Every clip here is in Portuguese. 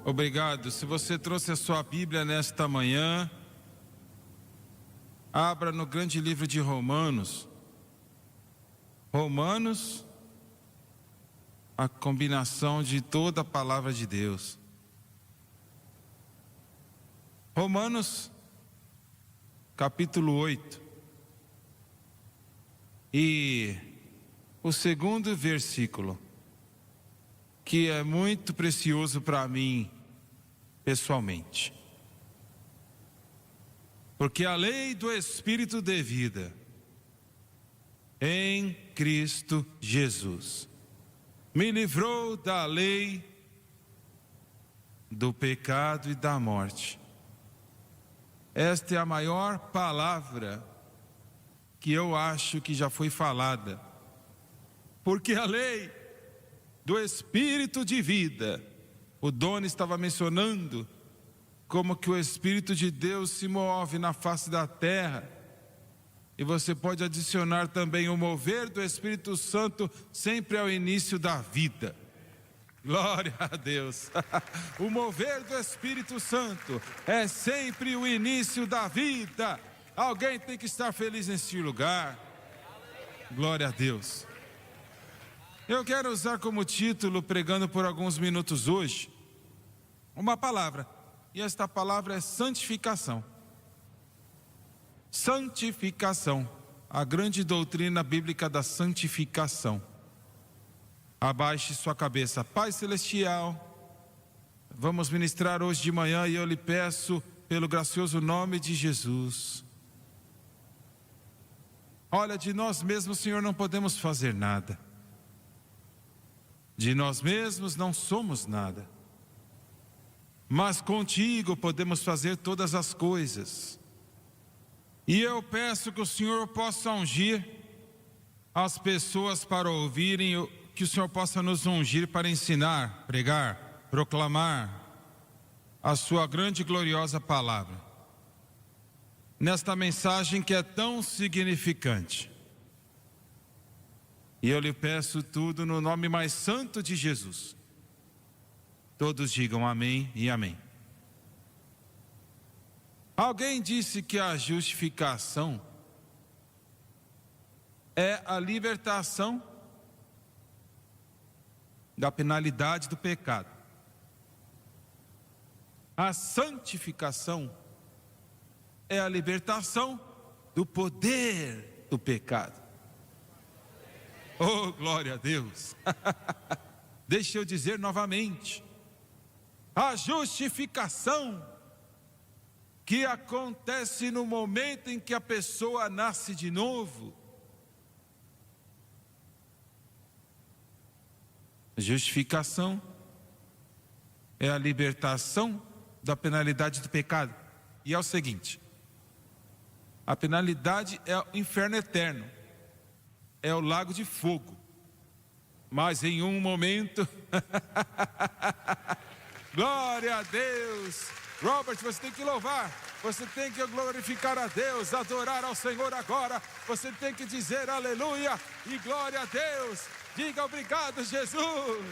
Obrigado. Se você trouxe a sua Bíblia nesta manhã, abra no grande livro de Romanos. Romanos, a combinação de toda a palavra de Deus. Romanos, capítulo 8. E o segundo versículo, que é muito precioso para mim, pessoalmente. Porque a lei do Espírito de vida, em Cristo Jesus, me livrou da lei do pecado e da morte. Esta é a maior palavra que eu acho que já foi falada. Porque a lei do Espírito de vida, o Doni estava mencionando como que o Espírito de Deus se move na face da terra. E você pode adicionar também o mover do Espírito Santo sempre ao início da vida. Glória a Deus. O mover do Espírito Santo é sempre o início da vida. Alguém tem que estar feliz neste lugar. Glória a Deus. Eu quero usar como título, pregando por alguns minutos hoje, uma palavra. E esta palavra é santificação. Santificação. A grande doutrina bíblica da santificação. Abaixe sua cabeça. Pai Celestial, vamos ministrar hoje de manhã e eu lhe peço, pelo gracioso nome de Jesus. Olha, de nós mesmos, Senhor, não podemos fazer nada. De nós mesmos não somos nada. Mas contigo podemos fazer todas as coisas. E eu peço que o Senhor possa ungir as pessoas para ouvirem, que o Senhor possa nos ungir para ensinar, pregar, proclamar a sua grande e gloriosa palavra. Nesta mensagem que é tão significante. E eu lhe peço tudo no nome mais santo de Jesus. Todos digam amém e amém. Alguém disse que a justificação é a libertação da penalidade do pecado. A santificação é a libertação do poder do pecado. Oh, glória a Deus. Deixa eu dizer novamente. A justificação que acontece no momento em que a pessoa nasce de novo. Justificação é a libertação da penalidade do pecado. E é o seguinte: a penalidade é o inferno eterno, é o lago de fogo. Mas em um momento, glória a Deus. Robert, você tem que louvar, você tem que glorificar a Deus, adorar ao Senhor agora. Você tem que dizer aleluia e glória a Deus. Diga obrigado, Jesus.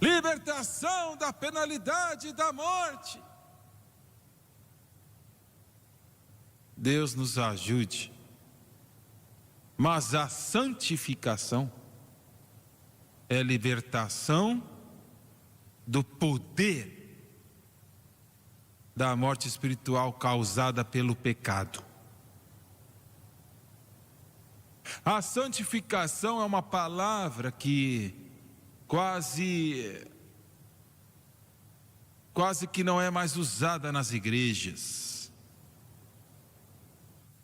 Libertação da penalidade da morte. Deus nos ajude. Mas a santificação é libertação do poder da morte espiritual causada pelo pecado. A santificação é uma palavra que quase que não é mais usada nas igrejas.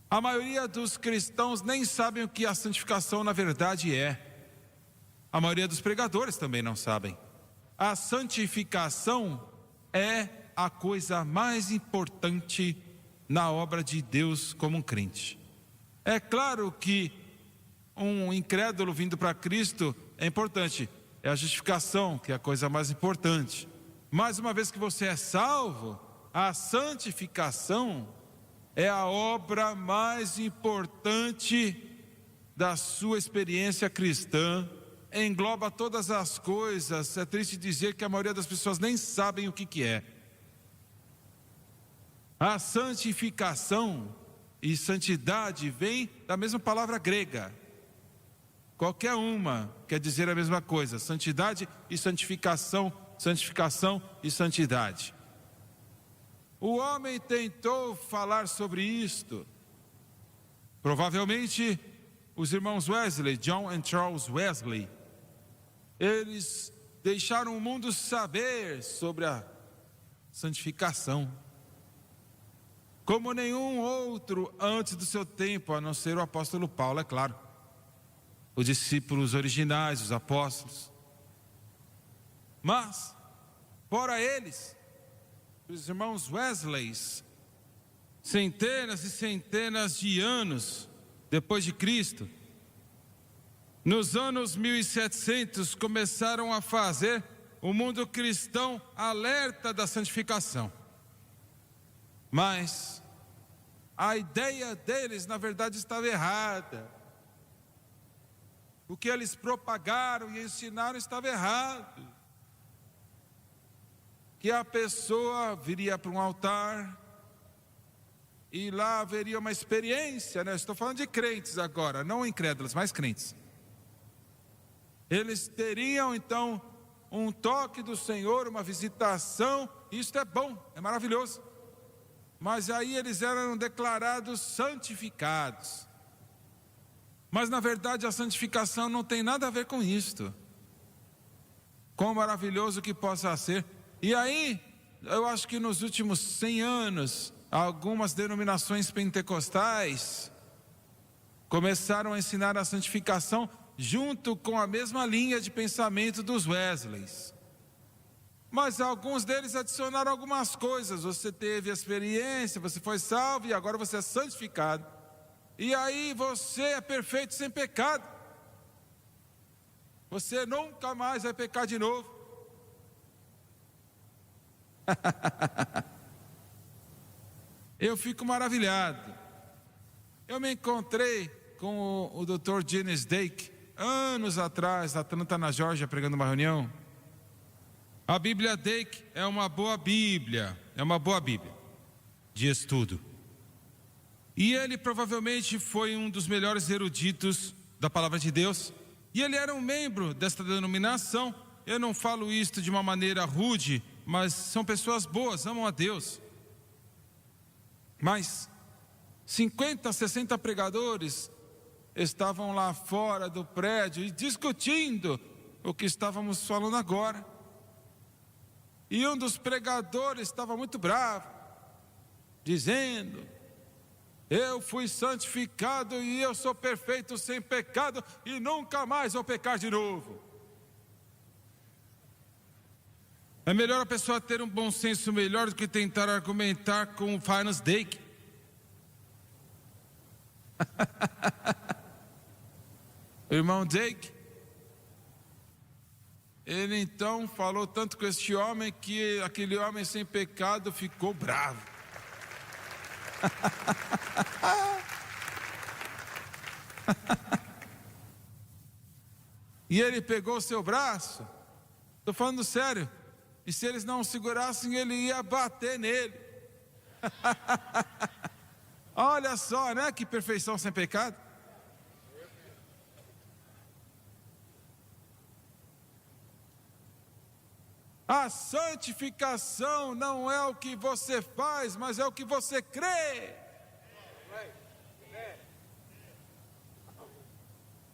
A maioria dos cristãos nem sabem o que a santificação na verdade é. A maioria dos pregadores também não sabem. A santificação é a coisa mais importante na obra de Deus como um crente. É claro que um incrédulo vindo para Cristo é importante. É a justificação que é a coisa mais importante. Mas uma vez que você é salvo, a santificação é a obra mais importante da sua experiência cristã engloba todas as coisas. É triste dizer que a maioria das pessoas nem sabem o que é. A santificação e santidade vem da mesma palavra grega. Qualquer uma quer dizer a mesma coisa: santidade e santificação, santificação e santidade. O homem tentou falar sobre isto. Provavelmente os irmãos Wesley, John e Charles Wesley, eles deixaram o mundo saber sobre a santificação, como nenhum outro antes do seu tempo, a não ser o apóstolo Paulo, é claro. Os discípulos originais, os apóstolos. Mas, fora eles, os irmãos Wesley, centenas e centenas de anos depois de Cristo, nos anos 1700, começaram a fazer o mundo cristão alerta da santificação. Mas a ideia deles, na verdade, estava errada. O que eles propagaram e ensinaram estava errado. Que a pessoa viria para um altar e lá haveria uma experiência, né? Estou falando de crentes agora, não incrédulos, mas crentes. Eles teriam então um toque do Senhor, uma visitação. Isso é bom, é maravilhoso. Mas aí eles eram declarados santificados. Mas na verdade a santificação não tem nada a ver com isto. Quão maravilhoso que possa ser. E aí, eu acho que nos últimos 100 anos, algumas denominações pentecostais começaram a ensinar a santificação junto com a mesma linha de pensamento dos Wesleys. Mas alguns deles adicionaram algumas coisas. Você teve a experiência, você foi salvo e agora você é santificado. E aí você é perfeito sem pecado. Você nunca mais vai pecar de novo. Eu fico maravilhado. Eu me encontrei com o Dr. Dennis Dake anos atrás, na Atlanta, na Geórgia, pregando uma reunião. A Bíblia Dake é uma boa Bíblia, de estudo. E ele provavelmente foi um dos melhores eruditos da palavra de Deus. E ele era um membro desta denominação. Eu não falo isto de uma maneira rude, mas são pessoas boas, amam a Deus. Mas 50, 60 pregadores estavam lá fora do prédio e discutindo o que estávamos falando agora. E um dos pregadores estava muito bravo, dizendo: eu fui santificado e eu sou perfeito sem pecado e nunca mais vou pecar de novo. É melhor a pessoa ter um bom senso melhor do que tentar argumentar com o Finance Dake. O irmão Dake, ele então falou tanto com este homem que aquele homem sem pecado ficou bravo. E ele pegou o seu braço, estou falando sério, e se eles não o segurassem, ele ia bater nele. Olha só, né? Que perfeição sem pecado. A santificação não é o que você faz, mas é o que você crê.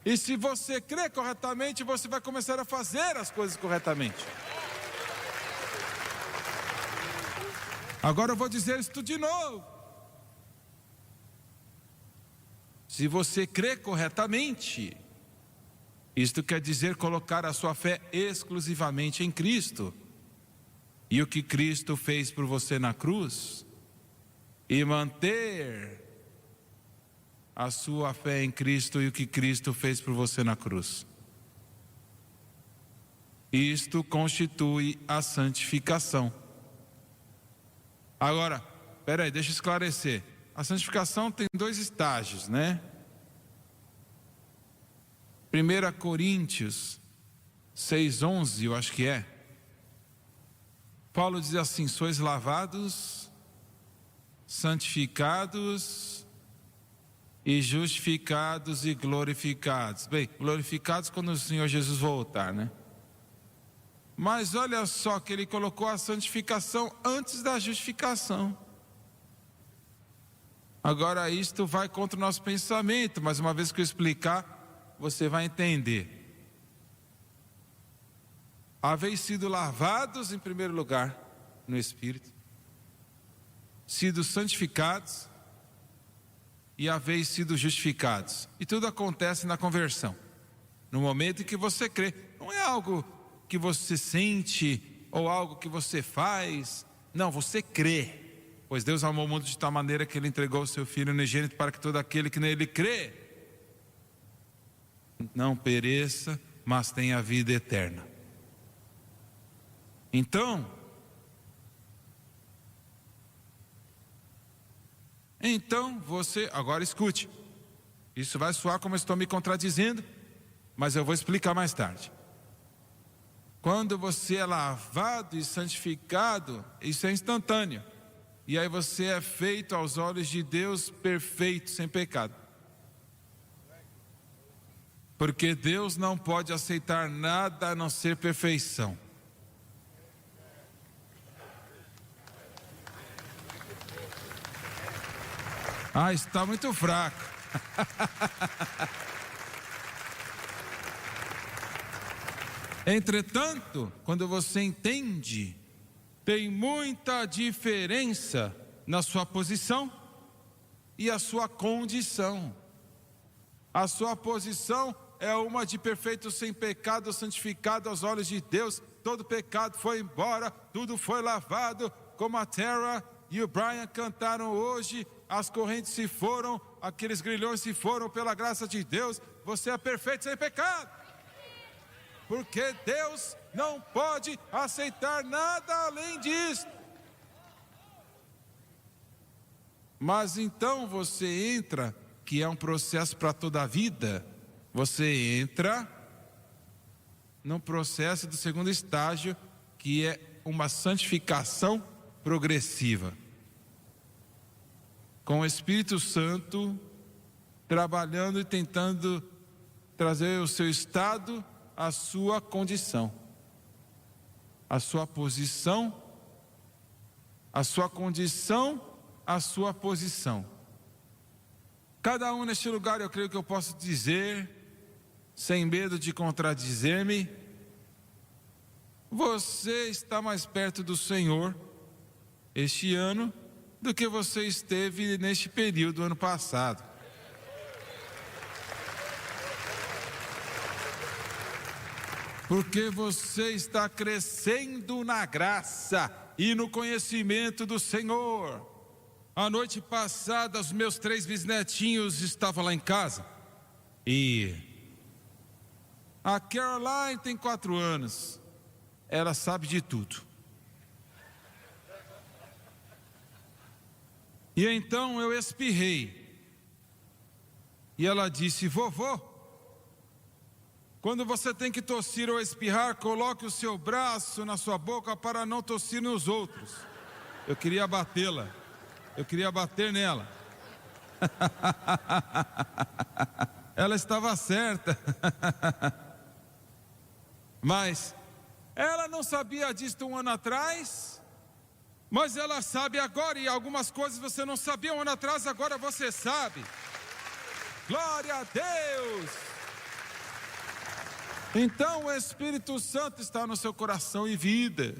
E se você crê corretamente, você vai começar a fazer as coisas corretamente. Agora eu vou dizer isso de novo. Se você crê corretamente, isto quer dizer colocar a sua fé exclusivamente em Cristo. E o que Cristo fez por você na cruz, e manter a sua fé em Cristo e o que Cristo fez por você na cruz. Isto constitui a santificação. Agora, peraí, deixa eu esclarecer. A santificação tem 2 estágios, né? 1 Coríntios 6:11, eu acho que é. Paulo diz assim: sois lavados, santificados e justificados e glorificados. Bem, glorificados quando o Senhor Jesus voltar, né? Mas olha só que ele colocou a santificação antes da justificação. Agora isto vai contra o nosso pensamento, mas uma vez que eu explicar, você vai entender. Haveis sido lavados em primeiro lugar no Espírito, sido santificados e haveis sido justificados. E tudo acontece na conversão, no momento em que você crê. Não é algo que você sente ou algo que você faz. Não, você crê. Pois Deus amou o mundo de tal maneira que Ele entregou o seu Filho unigênito para que todo aquele que nele crê não pereça, mas tenha vida eterna. Então você, agora escute, isso vai soar como eu estou me contradizendo, mas eu vou explicar mais tarde. Quando você é lavado e santificado, isso é instantâneo. E aí você é feito aos olhos de Deus perfeito, sem pecado. Porque Deus não pode aceitar nada a não ser perfeição. Ah, está muito fraco. Entretanto, quando você entende, tem muita diferença na sua posição e a sua condição. A sua posição é uma de perfeito sem pecado, santificado aos olhos de Deus. Todo pecado foi embora, tudo foi lavado, como a Tara e o Brian cantaram hoje. As correntes se foram, aqueles grilhões se foram pela graça de Deus. Você é perfeito sem pecado, porque Deus não pode aceitar nada além disso. Mas então você entra, que é um processo para toda a vida, você entra no processo do segundo estágio, que é uma santificação progressiva, com o Espírito Santo trabalhando e tentando trazer o seu estado, a sua condição, a sua posição, a sua condição, a sua posição. Cada um neste lugar, eu creio que eu posso dizer, sem medo de contradizer-me, você está mais perto do Senhor este ano do que você esteve neste período ano passado. Porque você está crescendo na graça e no conhecimento do Senhor. A noite passada, os meus 3 bisnetinhos estavam lá em casa. E a Caroline tem 4 anos. Ela sabe de tudo. E então eu espirrei. E ela disse: vovô, quando você tem que tossir ou espirrar, coloque o seu braço na sua boca para não tossir nos outros. Eu queria batê-la. Eu queria bater nela. Ela estava certa. Mas ela não sabia disso um ano atrás, mas ela sabe agora, e algumas coisas você não sabia um ano atrás, agora você sabe. Glória a Deus! Então o Espírito Santo está no seu coração e vida,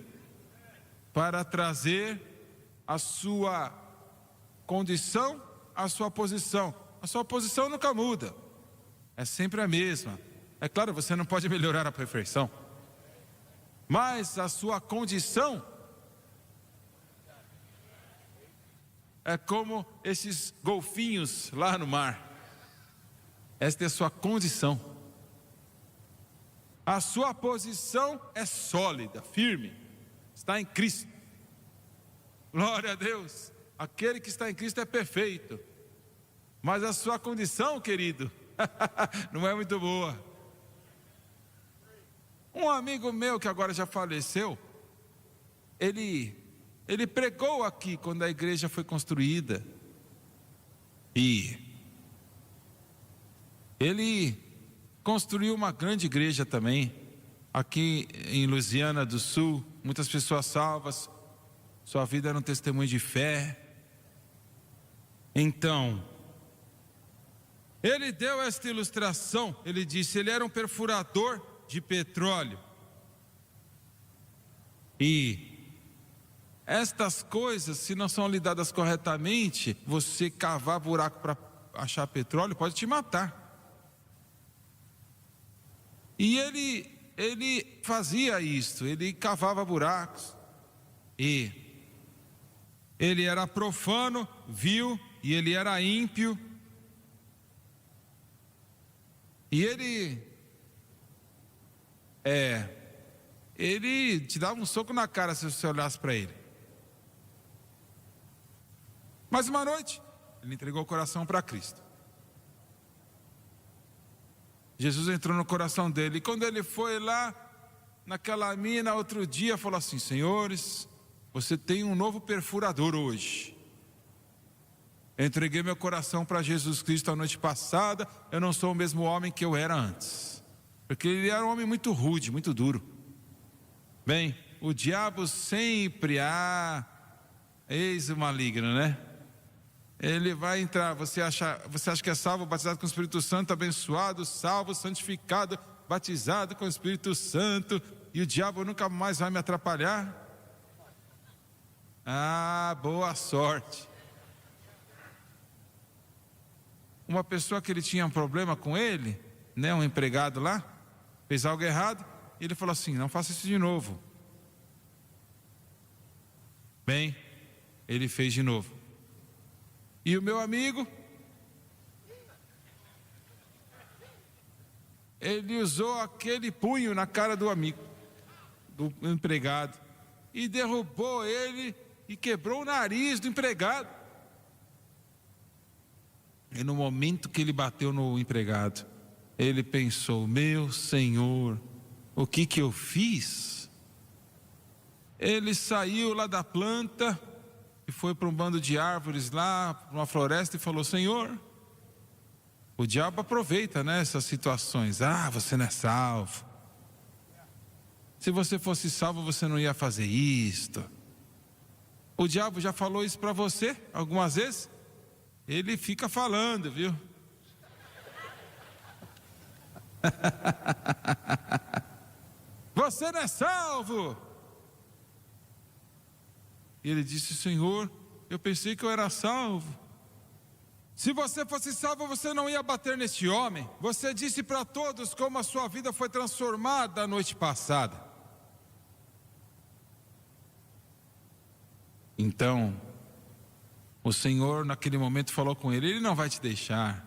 para trazer a sua condição, a sua posição. A sua posição nunca muda, é sempre a mesma. É claro, você não pode melhorar a perfeição, mas a sua condição é como esses golfinhos lá no mar. Esta é a sua condição. A sua posição é sólida, firme, está em Cristo. Glória a Deus. Aquele que está em Cristo é perfeito. Mas a sua condição, querido, não é muito boa. Um amigo meu que agora já faleceu, ele pregou aqui quando a igreja foi construída. E ele construiu uma grande igreja também, aqui em Louisiana do Sul, muitas pessoas salvas, sua vida era um testemunho de fé. Então, ele deu esta ilustração, ele disse, ele era um perfurador de petróleo. E estas coisas, se não são lidadas corretamente, você cavar buraco para achar petróleo pode te matar. E ele fazia isso, ele cavava buracos. E ele era profano, vil, e ele era ímpio. E ele te dava um soco na cara se você olhasse para ele. Mas uma noite, ele entregou o coração para Cristo. Jesus entrou no coração dele. E quando ele foi lá, naquela mina, outro dia, falou assim: senhores, você tem um novo perfurador hoje. Eu entreguei meu coração para Jesus Cristo a noite passada. Eu não sou o mesmo homem que eu era antes. Porque ele era um homem muito rude, muito duro. Bem, o diabo sempre, eis o maligno, né? Ele vai entrar, você acha que é salvo, batizado com o Espírito Santo, abençoado, salvo, santificado, batizado com o Espírito Santo, e o diabo nunca mais vai me atrapalhar? Boa sorte. Uma pessoa que ele tinha um problema com ele, né, um empregado lá, fez algo errado, e ele falou assim: não faça isso de novo. Bem, ele fez de novo. E o meu amigo, ele usou aquele punho na cara do amigo, do empregado, e derrubou ele e quebrou o nariz do empregado. E no momento que ele bateu no empregado, ele pensou: meu Senhor, o que eu fiz? Ele saiu lá da planta e foi para um bando de árvores lá, uma floresta, e falou: Senhor, o diabo aproveita, né, essas situações. Você não é salvo. Se você fosse salvo, você não ia fazer isto. O diabo já falou isso para você algumas vezes? Ele fica falando, viu? Você não é salvo. E ele disse: Senhor, eu pensei que eu era salvo. Se você fosse salvo, você não ia bater neste homem. Você disse para todos como a sua vida foi transformada a noite passada. Então, o Senhor naquele momento falou com ele: Ele não vai te deixar.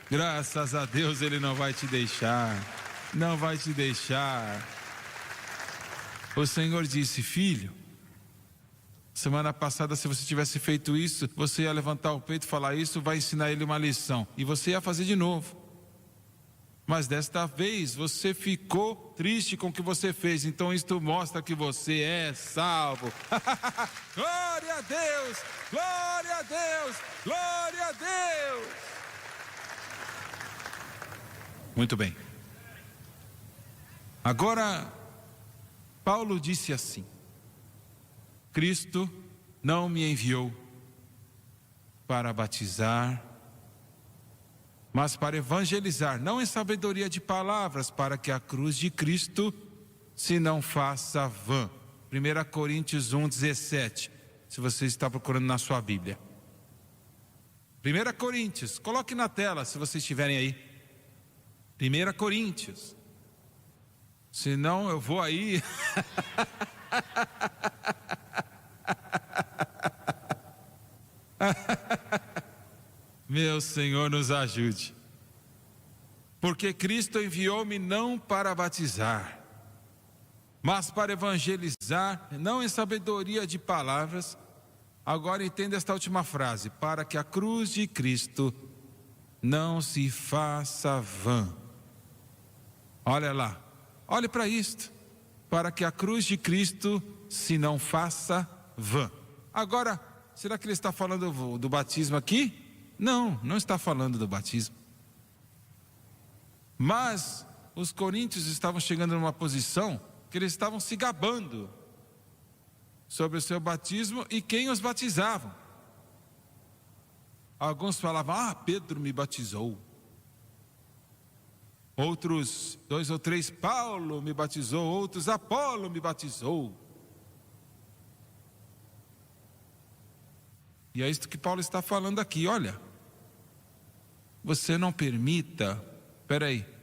Graças a Deus, Ele não vai te deixar. Não vai te deixar. O Senhor disse: filho, semana passada, se você tivesse feito isso, você ia levantar o peito e falar isso, vai ensinar ele uma lição. E você ia fazer de novo. Mas desta vez você ficou triste com o que você fez. Então isto mostra que você é salvo. Glória a Deus! Glória a Deus! Glória a Deus! Muito bem. Agora, Paulo disse assim: Cristo não me enviou para batizar, mas para evangelizar, não em sabedoria de palavras, para que a cruz de Cristo se não faça vã. 1 Coríntios 1:17, se você está procurando na sua Bíblia. 1 Coríntios, coloque na tela se vocês estiverem aí. 1 Coríntios. Senão eu vou aí. Meu Senhor, nos ajude. Porque Cristo enviou-me não para batizar, mas para evangelizar, não em sabedoria de palavras. Agora entenda esta última frase: para que a cruz de Cristo não se faça vã. Olha lá, Olhe para isto, para que a cruz de Cristo se não faça vã. Agora, será que ele está falando do batismo aqui? Não, não está falando do batismo. Mas os coríntios estavam chegando numa posição que eles estavam se gabando sobre o seu batismo e quem os batizavam. Alguns falavam, Pedro me batizou. Outros, 2 ou 3, Paulo me batizou. Outros, Apolo me batizou. E é isto que Paulo está falando aqui, olha. Você não permita,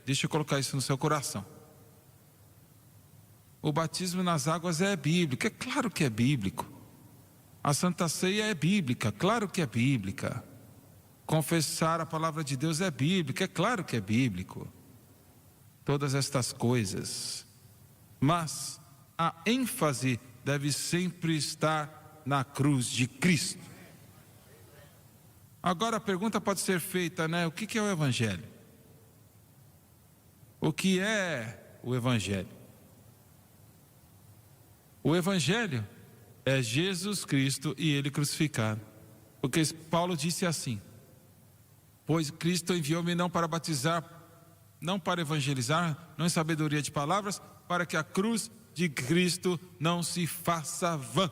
deixa eu colocar isso no seu coração. O batismo nas águas é bíblico, é claro que é bíblico. A Santa Ceia é bíblica, claro que é bíblica. Confessar a palavra de Deus é bíblica, é claro que é bíblico. Todas estas coisas. Mas a ênfase deve sempre estar na cruz de Cristo. Agora a pergunta pode ser feita, né? O que é o Evangelho? O que é o Evangelho? O Evangelho é Jesus Cristo e Ele crucificado. Porque Paulo disse assim: pois Cristo enviou-me não para batizar, não para evangelizar, não em sabedoria de palavras, para que a cruz de Cristo não se faça vã.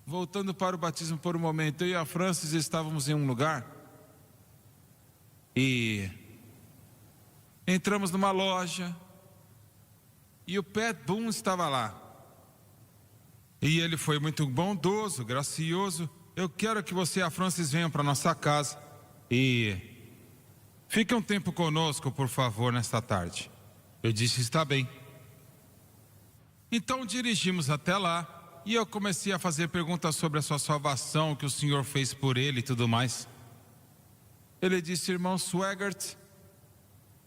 Voltando para o batismo por um momento, eu e a Francis estávamos em um lugar e entramos numa loja e o Pat Boone estava lá. E ele foi muito bondoso, gracioso. Eu quero que você e a Francis venham para nossa casa e fique um tempo conosco, por favor, nesta tarde. Eu disse, está bem. Então dirigimos até lá e eu comecei a fazer perguntas sobre a sua salvação, o que o Senhor fez por ele e tudo mais. Ele disse, irmão Swaggart,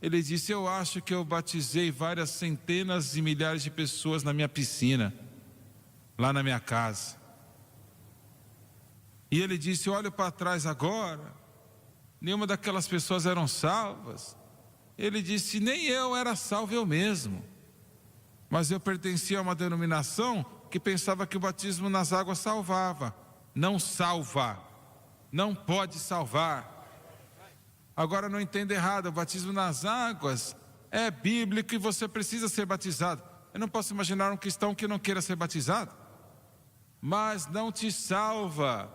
ele disse, eu acho que eu batizei várias centenas e milhares de pessoas na minha piscina, lá na minha casa. E ele disse, olho para trás agora, nenhuma daquelas pessoas eram salvas. Ele disse, nem eu era salvo eu mesmo. Mas eu pertencia a uma denominação que pensava que o batismo nas águas salvava. Não salva, não pode salvar. Agora não entenda errado, o batismo nas águas é bíblico e você precisa ser batizado. Eu não posso imaginar um cristão que não queira ser batizado. Mas não te salva.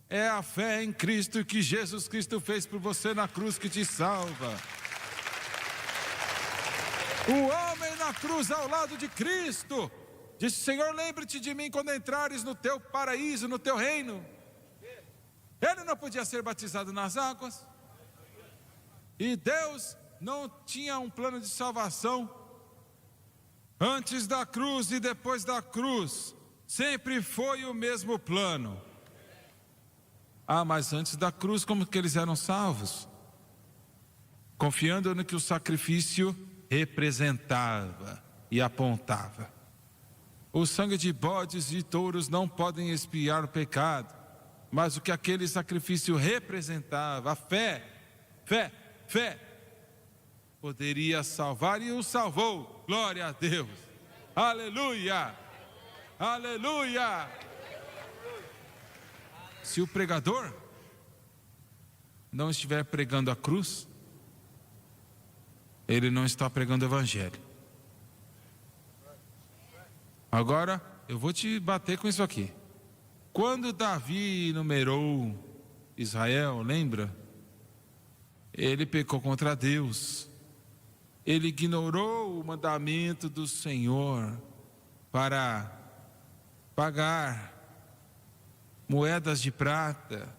É a fé em Cristo que Jesus Cristo fez por você na cruz que te salva. O homem na cruz ao lado de Cristo disse, Senhor, lembre-te de mim quando entrares no teu paraíso, no teu reino. Ele não podia ser batizado nas águas. E Deus não tinha um plano de salvação antes da cruz e depois da cruz. Sempre foi o mesmo plano. Mas antes da cruz, como que eles eram salvos? Confiando no que o sacrifício representava e apontava. O sangue de bodes e touros não podem expiar o pecado, mas o que aquele sacrifício representava, a fé, poderia salvar e o salvou. Glória a Deus. Aleluia. Aleluia. Se o pregador não estiver pregando a cruz, ele não está pregando o Evangelho. Agora, eu vou te bater com isso aqui. Quando Davi numerou Israel, lembra? Ele pecou contra Deus. Ele ignorou o mandamento do Senhor para pagar moedas de prata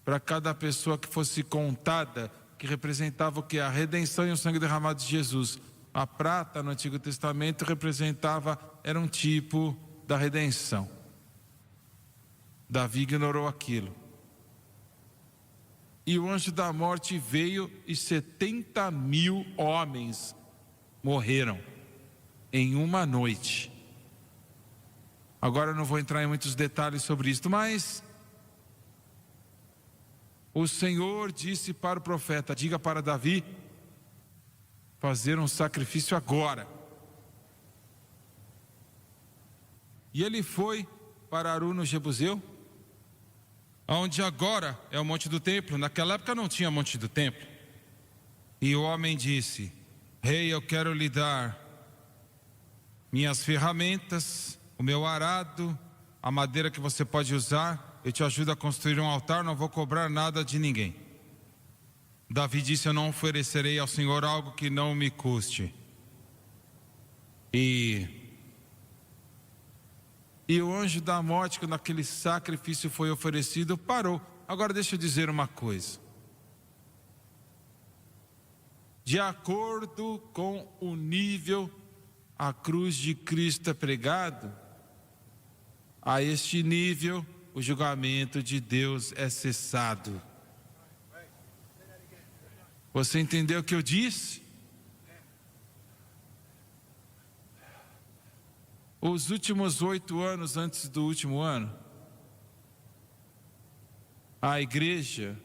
para cada pessoa que fosse contada, que representava o que? A redenção e o sangue derramado de Jesus. A prata no Antigo Testamento era um tipo da redenção. Davi ignorou aquilo. E o anjo da morte veio e 70.000 homens morreram em uma noite. Agora eu não vou entrar em muitos detalhes sobre isso, mas o Senhor disse para o profeta, diga para Davi, fazer um sacrifício agora. E ele foi para Aru no Jebuseu, onde agora é o Monte do Templo. Naquela época não tinha Monte do Templo. E o homem disse: Rei, eu quero lhe dar minhas ferramentas, o meu arado, a madeira que você pode usar. Eu te ajudo a construir um altar, não vou cobrar nada de ninguém. Davi disse: eu não oferecerei ao Senhor algo que não me custe. E o anjo da morte, quando aquele sacrifício foi oferecido, parou. Agora deixa eu dizer uma coisa. De acordo com o nível a cruz de Cristo é pregado, a este nível o julgamento de Deus é cessado. Você entendeu o que eu disse? Os últimos 8 anos antes do último ano, a igreja,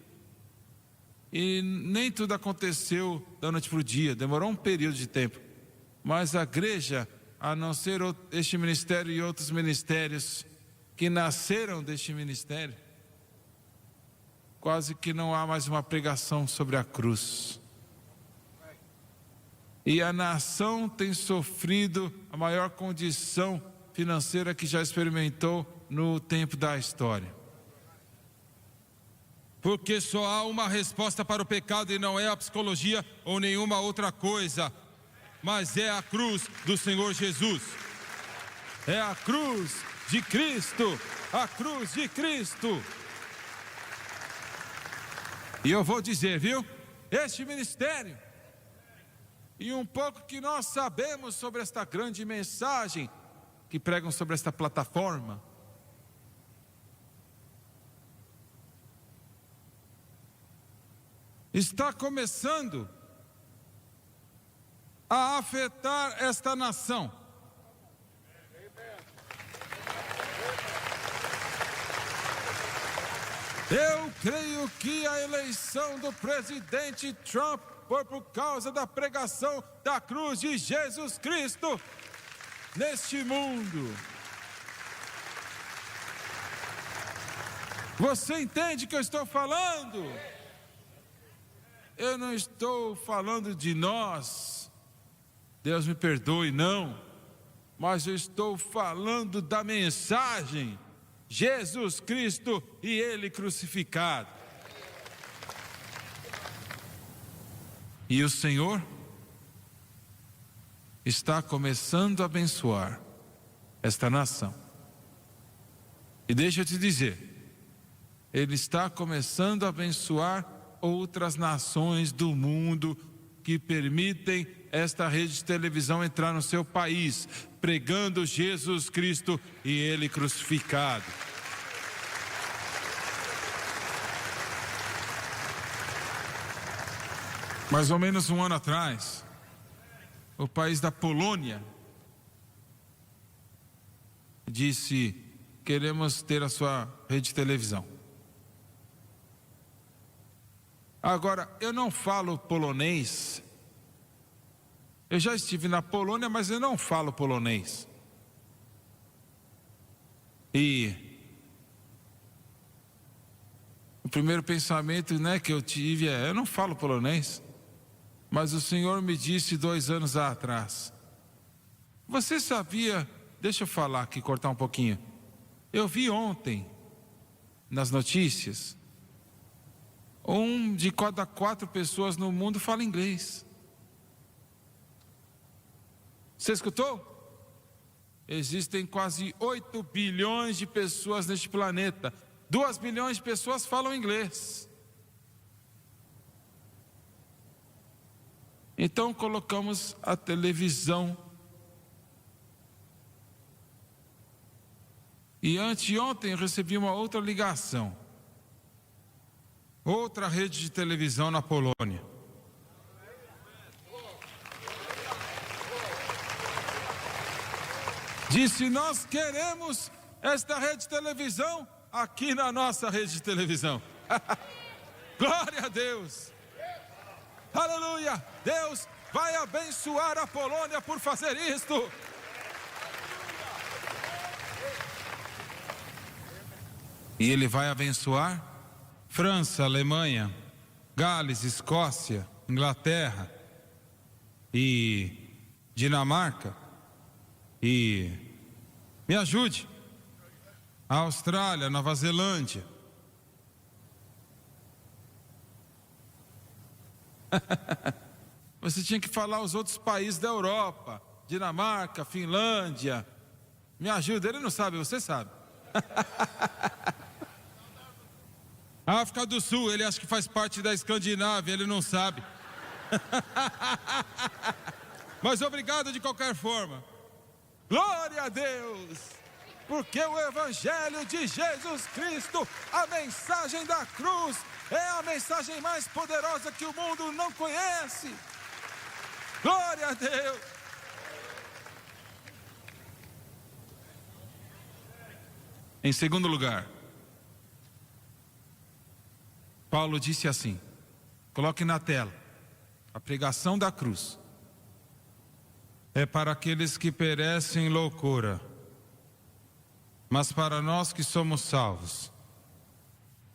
e nem tudo aconteceu da noite para o dia, demorou um período de tempo, mas a igreja, a não ser este ministério e outros ministérios que nasceram deste ministério, quase que não há mais uma pregação sobre a cruz. E a nação tem sofrido a maior condição financeira que já experimentou no tempo da história. Porque só há uma resposta para o pecado, e não é a psicologia ou nenhuma outra coisa, mas é a cruz do Senhor Jesus. É a cruz de Cristo, a cruz de Cristo. E eu vou dizer, viu? Este ministério, e um pouco que nós sabemos sobre esta grande mensagem que pregam sobre esta plataforma, está começando a afetar esta nação. Eu creio que a eleição do presidente Trump foi por causa da pregação da cruz de Jesus Cristo neste mundo. Você entende o que eu estou falando? Eu não estou falando de nós, Deus me perdoe, não, mas eu estou falando da mensagem, Jesus Cristo e Ele crucificado. E o Senhor está começando a abençoar esta nação. E deixa eu te dizer, Ele está começando a abençoar outras nações do mundo que permitem esta rede de televisão entrar no seu país, pregando Jesus Cristo e Ele crucificado. Mais ou menos um ano atrás, o país da Polônia disse: queremos ter a sua rede de televisão. Agora, eu não falo polonês. Eu já estive na Polônia, mas eu não falo polonês. E o primeiro pensamento, que eu tive eu não falo polonês. Mas o Senhor me disse 2 anos atrás: você sabia, deixa eu falar aqui, cortar um pouquinho. Eu vi ontem, nas notícias, 1 de cada 4 pessoas no mundo fala inglês. Você escutou? Existem quase 8 bilhões de pessoas neste planeta. 2 bilhões de pessoas falam inglês. Então colocamos a televisão. E anteontem eu recebi uma outra ligação. Outra rede de televisão na Polônia. Disse: nós queremos esta rede de televisão aqui na nossa rede de televisão. Glória a Deus. Aleluia. Deus vai abençoar a Polônia por fazer isto. E Ele vai abençoar França, Alemanha, Gales, Escócia, Inglaterra e Dinamarca e, me ajude, a Austrália, Nova Zelândia. Você tinha que falar os outros países da Europa, Dinamarca, Finlândia. Me ajuda, ele não sabe, você sabe. A África do Sul, ele acha que faz parte da Escandinávia, ele não sabe. Mas obrigado de qualquer forma. Glória a Deus! Porque o Evangelho de Jesus Cristo, a mensagem da cruz, é a mensagem mais poderosa que o mundo não conhece. Glória a Deus! Em segundo lugar, Paulo disse assim, coloque na tela, a pregação da cruz é para aqueles que perecem loucura, mas para nós que somos salvos,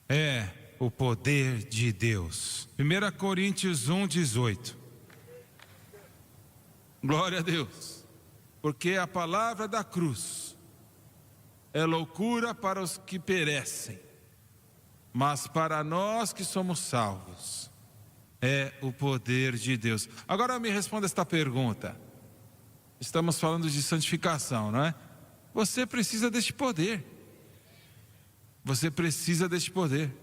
é o poder de Deus. 1 Coríntios 1:18. Glória a Deus, porque a palavra da cruz é loucura para os que perecem, mas para nós que somos salvos, é o poder de Deus. Agora me responda esta pergunta. Estamos falando de santificação, não é? Você precisa deste poder. Você precisa deste poder.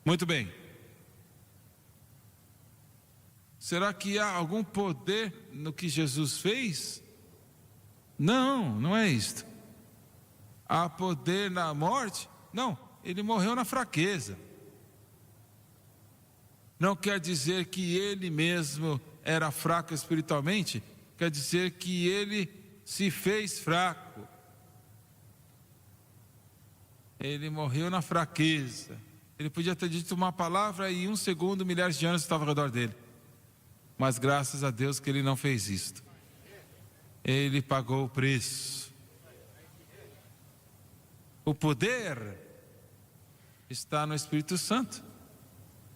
Muito bem. Será que há algum poder no que Jesus fez? Não, não é isto. Há poder na morte? Não, ele morreu na fraqueza. Não quer dizer que ele mesmo era fraco espiritualmente, quer dizer que ele se fez fraco. Ele morreu na fraqueza. Ele podia ter dito uma palavra e em 1 segundo milhares de anjos estavam ao redor dele. Mas graças a Deus que ele não fez isto. Ele pagou o preço. O poder está no Espírito Santo.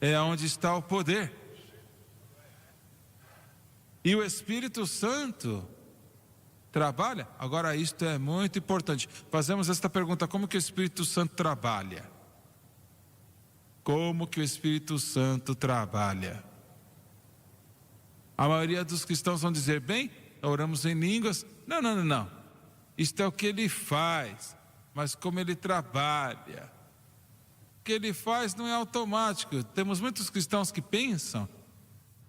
É onde está o poder. E o Espírito Santo trabalha. Agora isto é muito importante. Fazemos esta pergunta: como que o Espírito Santo trabalha? Como que o Espírito Santo trabalha? A maioria dos cristãos vão dizer: bem, oramos em línguas. Não. Isto é o que ele faz. Mas como ele trabalha? O que ele faz não é automático. Temos muitos cristãos que pensam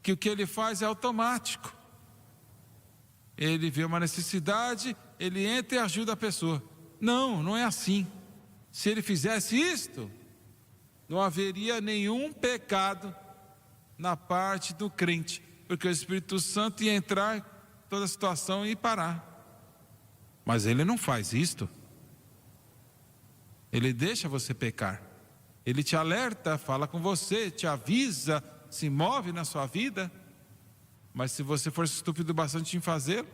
que o que ele faz é automático. Ele vê uma necessidade, ele entra e ajuda a pessoa. Não, não é assim. Se ele fizesse isto, não haveria nenhum pecado na parte do crente, porque o Espírito Santo ia entrar em toda a situação e parar. Mas ele não faz isto. Ele deixa você pecar. Ele te alerta, fala com você, te avisa, se move na sua vida. Mas se você for estúpido bastante em fazê-lo,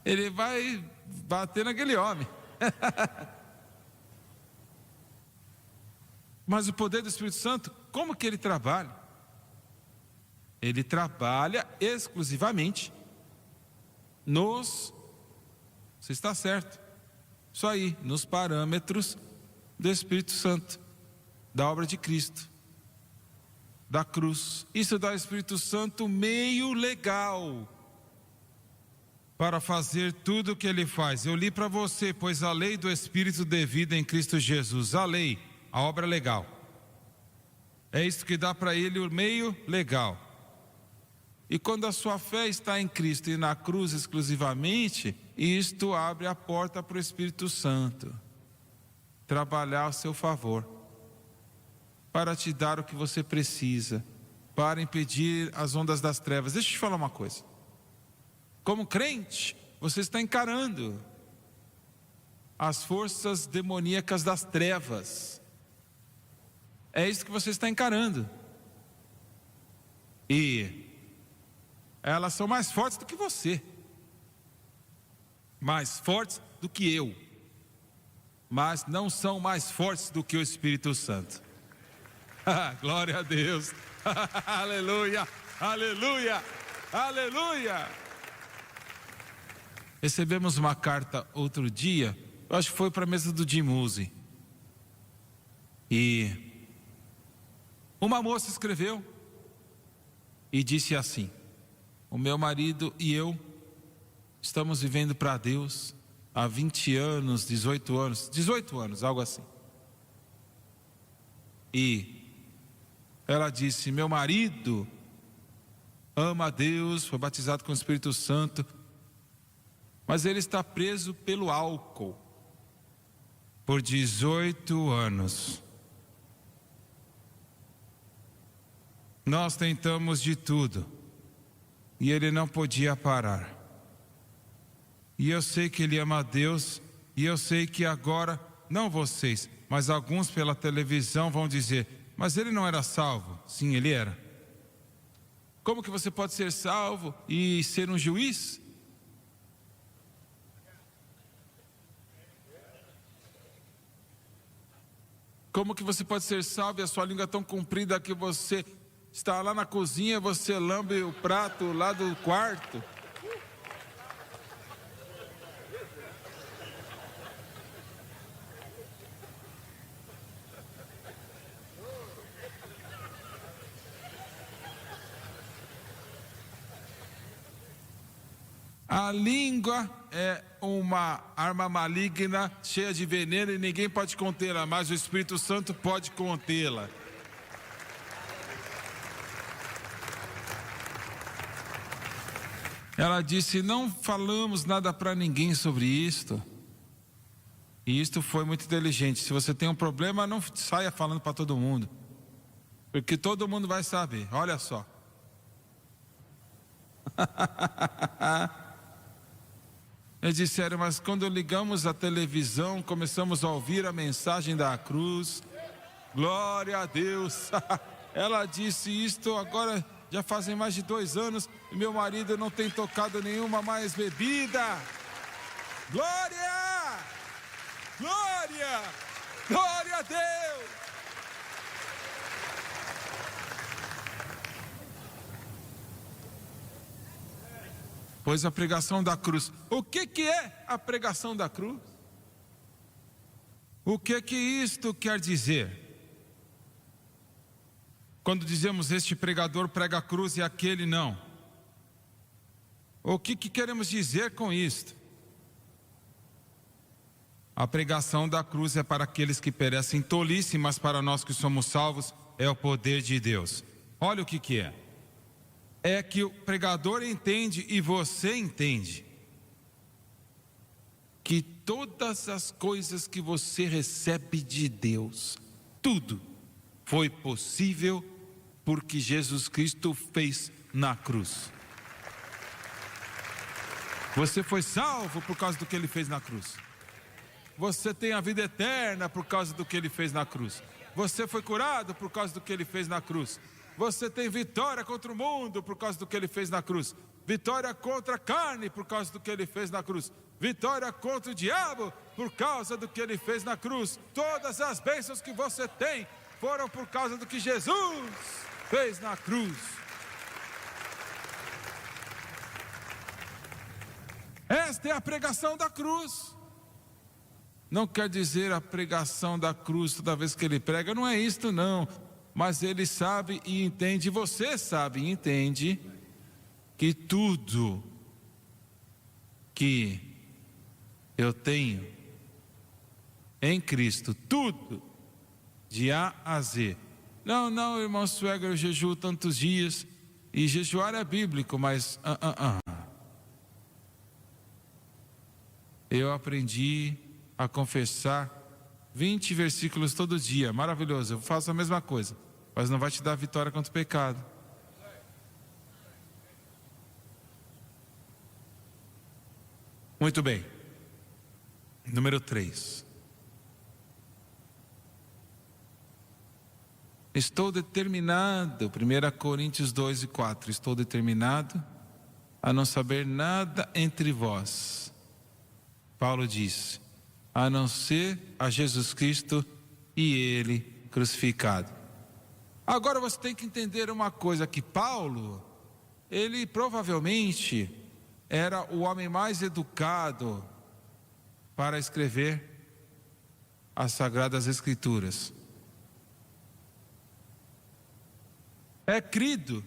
ele vai bater naquele homem. Mas o poder do Espírito Santo, como que ele trabalha? Ele trabalha exclusivamente você está certo, isso aí, nos parâmetros do Espírito Santo, da obra de Cristo, da cruz. Isso dá ao Espírito Santo meio legal para fazer tudo o que ele faz. Eu li para você: pois a lei do Espírito de vida em Cristo Jesus, a lei, a obra legal, é isso que dá para ele o meio legal. E quando a sua fé está em Cristo e na cruz exclusivamente, isto abre a porta para o Espírito Santo trabalhar ao seu favor, para te dar o que você precisa, para impedir as ondas das trevas. Deixa eu te falar uma coisa. Como crente, você está encarando as forças demoníacas das trevas. É isso que você está encarando. E elas são mais fortes do que você, mais fortes do que eu, mas não são mais fortes do que o Espírito Santo. Glória a Deus. Aleluia, aleluia, aleluia. Recebemos uma carta outro dia, eu acho que foi para a mesa do Jim Muse, e uma moça escreveu e disse assim: o meu marido e eu estamos vivendo para Deus há 20 anos, 18 anos, algo assim. E ela disse: meu marido ama a Deus, foi batizado com o Espírito Santo, mas ele está preso pelo álcool por 18 anos. Nós tentamos de tudo e ele não podia parar. E eu sei que ele ama a Deus, e eu sei que agora, não vocês, mas alguns pela televisão vão dizer: mas ele não era salvo. Sim, ele era. Como que você pode ser salvo e ser um juiz? Como que você pode ser salvo e a sua língua é tão comprida que você está lá na cozinha, você lambe o prato lá do quarto? A língua é uma arma maligna, cheia de veneno, e ninguém pode contê-la, mas o Espírito Santo pode contê-la. Ela disse: não falamos nada para ninguém sobre isto. E isto foi muito inteligente. Se você tem um problema, não saia falando para todo mundo, porque todo mundo vai saber. Olha só. Eles disseram: mas quando ligamos a televisão, começamos a ouvir a mensagem da cruz. Glória a Deus. Ela disse: isto agora já fazem mais de 2 anos e meu marido não tem tocado nenhuma mais bebida. Glória! Glória! Glória a Deus! Pois a pregação da cruz. O que é a pregação da cruz? O que isto quer dizer? Quando dizemos este pregador prega a cruz e aquele não. O que queremos dizer com isto? A pregação da cruz é para aqueles que perecem tolice, mas para nós que somos salvos é o poder de Deus. Olha o que é. É que o pregador entende e você entende que todas as coisas que você recebe de Deus, tudo foi possível porque Jesus Cristo fez na cruz. Você foi salvo por causa do que Ele fez na cruz. Você tem a vida eterna por causa do que Ele fez na cruz. Você foi curado por causa do que Ele fez na cruz. Você tem vitória contra o mundo por causa do que Ele fez na cruz. Vitória contra a carne por causa do que Ele fez na cruz. Vitória contra o diabo por causa do que Ele fez na cruz. Todas as bênçãos que você tem foram por causa do que Jesus fez na cruz. Esta é a pregação da cruz. Não quer dizer a pregação da cruz toda vez que ele prega, não é isto não. Mas ele sabe e entende, você sabe e entende, que tudo que eu tenho em Cristo, tudo, de A a Z. Não, irmão Suega, eu jejuo tantos dias, e jejuar é bíblico, mas eu aprendi a confessar 20 versículos todo dia, maravilhoso. Eu faço a mesma coisa, mas não vai te dar vitória contra o pecado. Muito bem. Número 3. Estou determinado, 1 Coríntios 2 e 4, estou determinado a não saber nada entre vós. Paulo disse, a não ser a Jesus Cristo e Ele crucificado. Agora você tem que entender uma coisa, que Paulo, ele provavelmente era o homem mais educado para escrever as Sagradas Escrituras. É crido,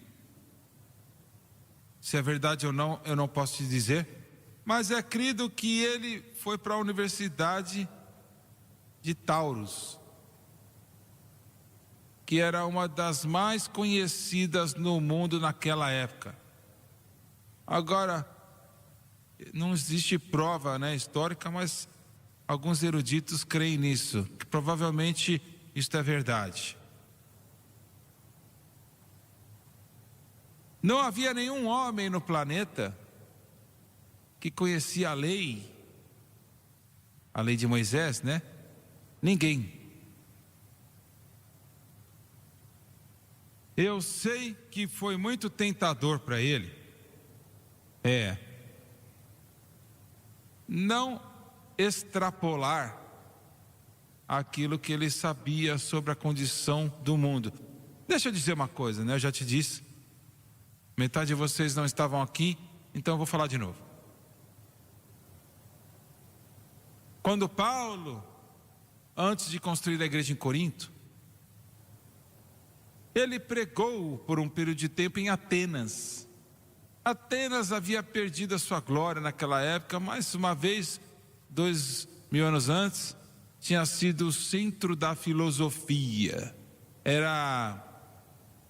se é verdade ou não, eu não posso te dizer, mas é crido que ele foi para a Universidade de Taurus, que era uma das mais conhecidas no mundo naquela época. Agora, não existe prova, histórica, mas alguns eruditos creem nisso, que provavelmente isto é verdade. Não havia nenhum homem no planeta que conhecia a lei de Moisés, Ninguém. Eu sei que foi muito tentador para ele. Não extrapolar aquilo que ele sabia sobre a condição do mundo. Deixa eu dizer uma coisa, eu já te disse. Metade de vocês não estavam aqui, então eu vou falar de novo. Quando Paulo, antes de construir a igreja em Corinto, ele pregou por um período de tempo em Atenas. Atenas havia perdido a sua glória naquela época, mais uma vez, 2000 anos antes, tinha sido o centro da filosofia.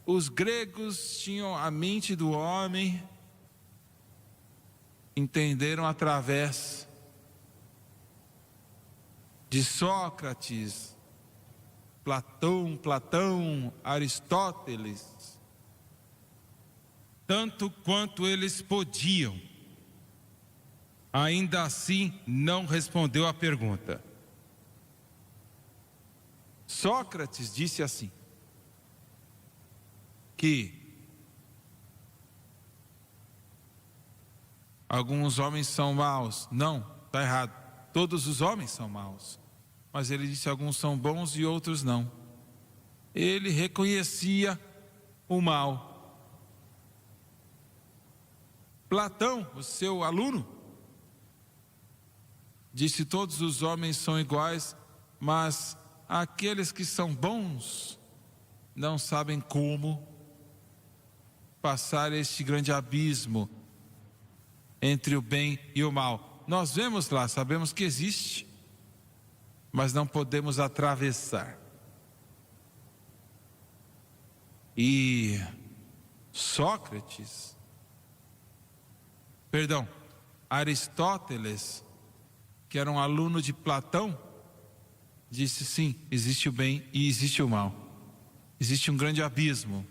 Os gregos tinham a mente do homem, entenderam através de Sócrates, Platão, Aristóteles, tanto quanto eles podiam. Ainda assim, não respondeu a pergunta. Sócrates disse assim, que alguns homens são maus. Não, está errado. Todos os homens são maus. Mas ele disse alguns são bons e outros não. Ele reconhecia o mal. Platão, o seu aluno, disse todos os homens são iguais, mas aqueles que são bons não sabem como passar este grande abismo entre o bem e o mal. Nós vemos lá, sabemos que existe, mas não podemos atravessar. E Aristóteles, que era um aluno de Platão, disse sim, existe o bem e existe o mal. Existe um grande abismo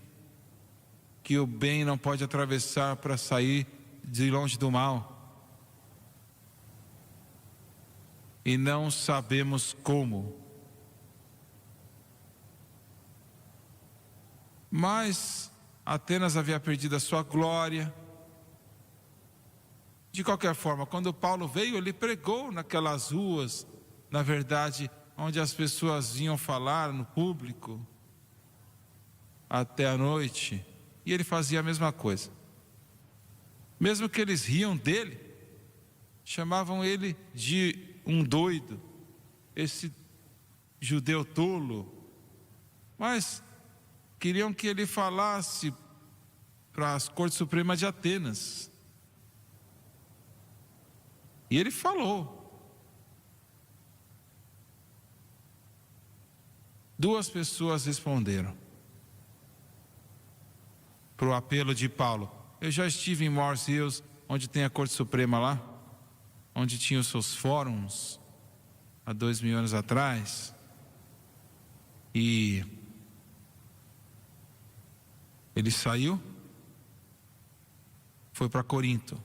que o bem não pode atravessar para sair de longe do mal. E não sabemos como. Mas Atenas havia perdido a sua glória. De qualquer forma, quando Paulo veio, ele pregou naquelas ruas, na verdade, onde as pessoas vinham falar no público, até a noite, e ele fazia a mesma coisa. Mesmo que eles riam dele, chamavam ele de um doido, esse judeu tolo, mas queriam que ele falasse para as Cortes Supremas de Atenas. E ele falou. 2 pessoas responderam para o apelo de Paulo. Eu já estive em Morris Hills, onde tem a Corte Suprema lá, onde tinha os seus fóruns, há 2000 anos atrás, e ele saiu, foi para Corinto.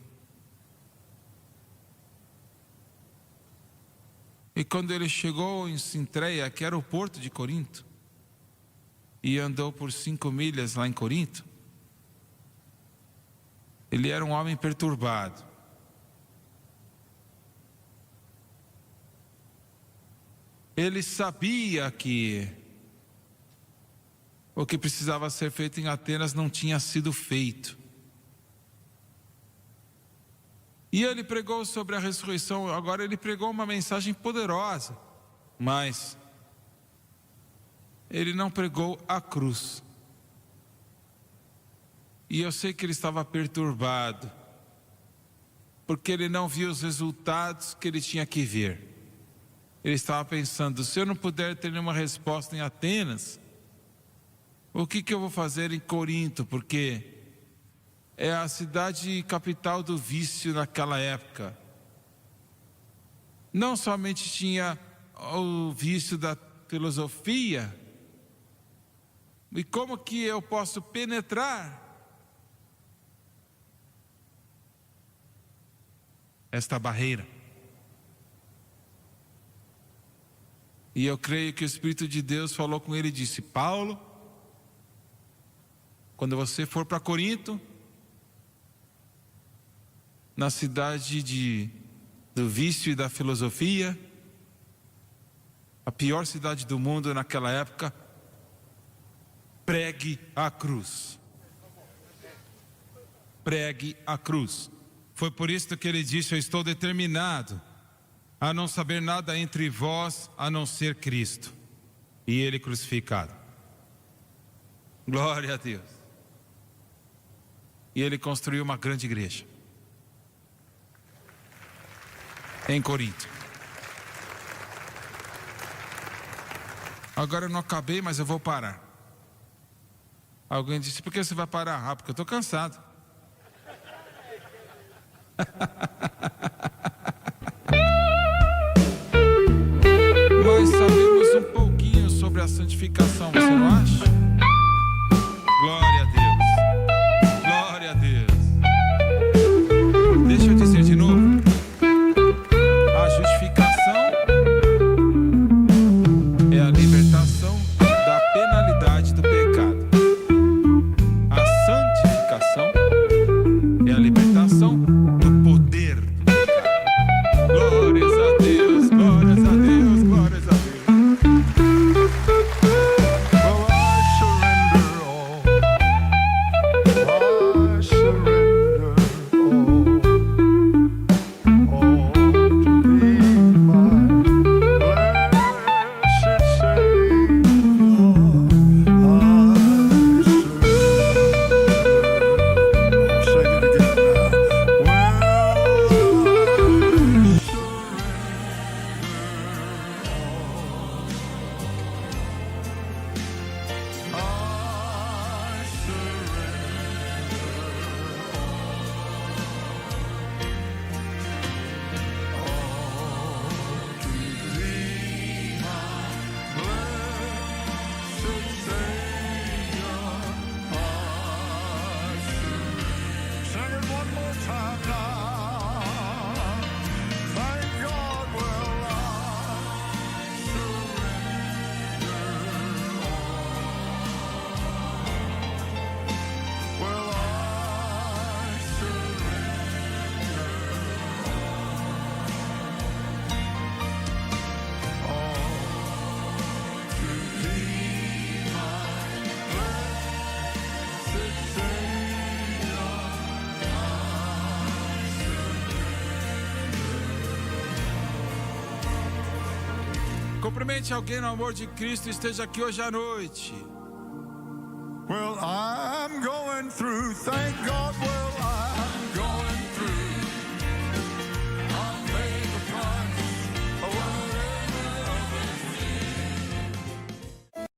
E quando ele chegou em Sintreia, que era o porto de Corinto, e andou por 5 milhas lá em Corinto. Ele era um homem perturbado. Ele sabia que o que precisava ser feito em Atenas não tinha sido feito. E ele pregou sobre a ressurreição. Agora ele pregou uma mensagem poderosa, mas ele não pregou a cruz. E eu sei que ele estava perturbado, porque ele não viu os resultados que ele tinha que ver. Ele estava pensando: se eu não puder ter nenhuma resposta em Atenas, o que eu vou fazer em Corinto? Porque é a cidade capital do vício naquela época. Não somente tinha o vício da filosofia, e como que eu posso penetrar esta barreira? E eu creio que o Espírito de Deus falou com ele e disse: Paulo, quando você for para Corinto, na cidade do vício e da filosofia, a pior cidade do mundo naquela época, pregue a cruz. Pregue a cruz. Foi por isso que ele disse: eu estou determinado a não saber nada entre vós, a não ser Cristo e Ele crucificado. Glória a Deus. E ele construiu uma grande igreja em Corinto. Agora eu não acabei, mas eu vou parar. Alguém disse: por que você vai parar? Ah, porque eu estou cansado. Nós sabemos um pouquinho sobre a santificação, você não acha? Glória a Deus. Glória a Deus. Deixa eu dizer de novo. A justificação é a libertação da penalidade do pecado. A santificação é a libertação do poder do pecado. Glórias a Deus, glórias a Deus, glórias a Deus. Well, I surrender all. I surrender all to Thee, my blessed Savior. I surrender. I'll sing it again now. Well, I sing it one more time now. Thank God, well, I surrender all. Well, I surrender all to Thee, my blessed Savior. Cumprimente alguém no amor de Cristo e esteja aqui hoje à noite. Well, I'm going through, thank God, well,